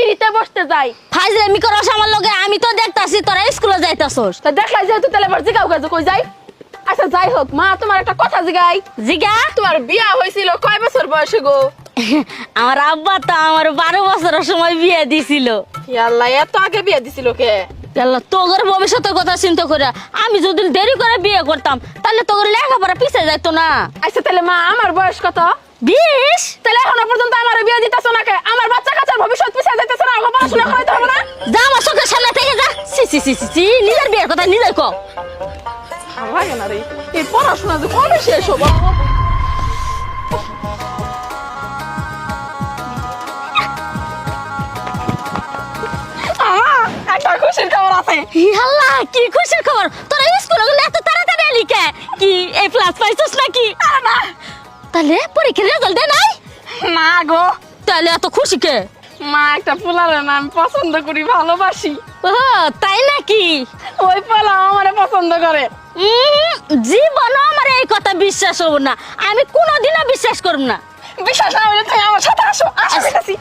পিড়িতে বসতে যাই। ফাজলামি করস আমার লগে, আমি তো দেখতাছি তোরা স্কুলে যাইতাছস। তা দেখলাই যেহেতু তাহলে এবার জিগাও গেছে কই যাই। আচ্ছা যাই হোক মা, তোমার একটা কথা জিগাই। জিগা। তোমার বিয়া হয়েছিল কয় বছর বয়সে গো? আমার আব্বা তো আমার 12 বছরের সময় বিয়ে দিছিল। আল্লাহ, এত আগে বিয়া দিছিল কে? আল্লাহ, তোর ভবিষ্যতের কথা চিন্তা করে আমি যদি দেরি করে বিয়ে করতাম তাহলে তোর লেখাপড়া পিছিয়ে যাইতো না। আচ্ছা তাহলে মা, আমার বয়স কত? 20। তাহলে এখনো পর্যন্ত আমার বিয়া দিতেছো না কে? আমার বাচ্চা কাচ্চার ভবিষ্যৎ পিছিয়ে যাইতেছে না? আমার পড়াশোনা করাইতে হবে না? যা আমার চোখের সামনে থেকে যা। সি সি সি সি, নিজের বিয়ের কথা নিজের কও। ভালো লাগে না রে এই পড়াশোনা, যে কবে শেষ হবো? একটা খুশির খবর আছে। আল্লাহ, কি খুশির খবর! তোরা স্কুলে গেলে এত তাড়াতাড়ি এলি কে? কি এই প্লাস পাইছস নাকি? আরে না তাহলে পরীক্ষার রেজাল্ট দে নাই? না গো, তাহলে এত খুশি কে? মা একটা পোলারে না আমি পছন্দ করি, ভালোবাসি। ও তাই নাকি? ওই পোলা আমারে পছন্দ করে। জীবনও আমার এই কথা বিশ্বাস হবো না, আমি কোনোদিনও বিশ্বাস করব না। বিশ্বাস না হলে তুমি আমার সাথে আসো। আসো দেখেছি।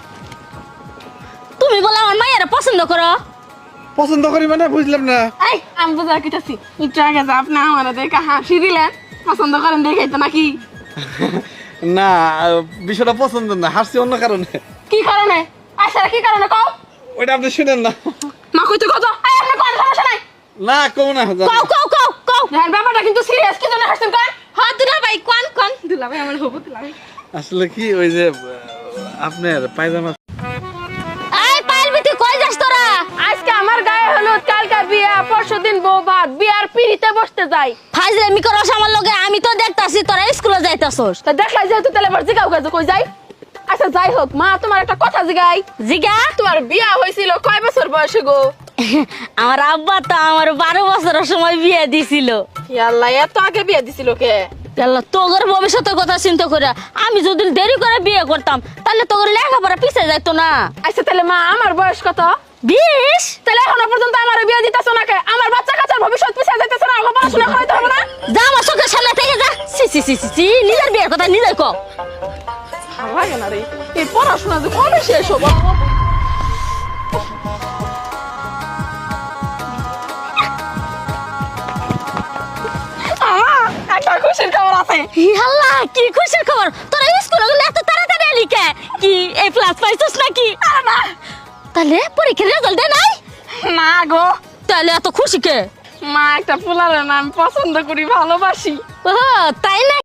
তুমি বলো আমার মায়েরা পছন্দ করো? পছন্দ করি মানে বুঝলাম না। এই আমি বুঝা কিটাছি একটু আগে যে আপনি আমার দেখে হাসি দিলেন, পছন্দ করেন দেখে তো নাকি? না, বিষয়টা পছন্দ না, হাসছি অন্য কারণে। কি কারণে? আচ্ছা কি কারণে কও? ওইটা আপনি শুনেন না। মা কইতে কত? এই আপনি কোন সমস্যা নাই? না, কম না। কও কও কও কও। দেখেন ব্যাপারটা কিন্তু সিরিয়াস, কি জন্য হাসছেন কোন? হ্যাঁ দুলা ভাই কোন কোন? দুলা ভাই আমার হবু দুলা ভাই। আসলে কি ওই যে আপনার পায়জামা। এই পাইলবি তুই কই যাস তোরা? আজকে আমার গায়ে হলুদ, কালকে বিয়া, পরশুদিন বউ ভাত, বিয়ার পিড়িতে বসতে যাই। ফাজলামি করস আমার লগে, আমি তো দেখতাছি তোরা স্কুলে যাইতাছস। তা দেখলাই যেহেতু তাহলে এবার জিগাও গেছে কই যাই। আচ্ছা যাই হোক মা, তোমার একটা কথা জিগাই। জিগা। তোমার বিয়া হয়েছিল কয় বছর বয়সে গো? আমার আব্বা তো আমার 12 বছরের সময় বিয়ে দিছিল। আল্লাহ, এত আগে বিয়া দিছিল কে? আল্লাহ, তোর ভবিষ্যতের কথা চিন্তা করে আমি যদি দেরি করে বিয়ে করতাম তাহলে তোর লেখাপড়া পিছিয়ে যাইতো না। আচ্ছা তাহলে মা, আমার বয়স কত? 20। তাহলে এখনো পর্যন্ত আমার বিয়া দিতেছো না কে? আমার বাচ্চা কাচ্চার ভবিষ্যৎ পিছিয়ে যাইতেছে না? আমার পড়াশোনা করাইতে হবে না? যা আমার চোখের সামনে থেকে যা। সি সি সি সি, নিজের বিয়ের কথা নিজের কও। ভালো লাগে না রে এই পড়াশোনা, যে কবে শেষ হবো? একটা খুশির খবর আছে। আল্লাহ, কি খুশির খবর! তোরা স্কুলে গেলে এত তাড়াতাড়ি এলি কে? কি এই প্লাস পাইছস নাকি? আরে না তাহলে পরীক্ষার রেজাল্ট দে নাই? না গো, তাহলে এত খুশি কে? মা একটা পোলারে না আমি পছন্দ করি, ভালোবাসি। ও তাই না?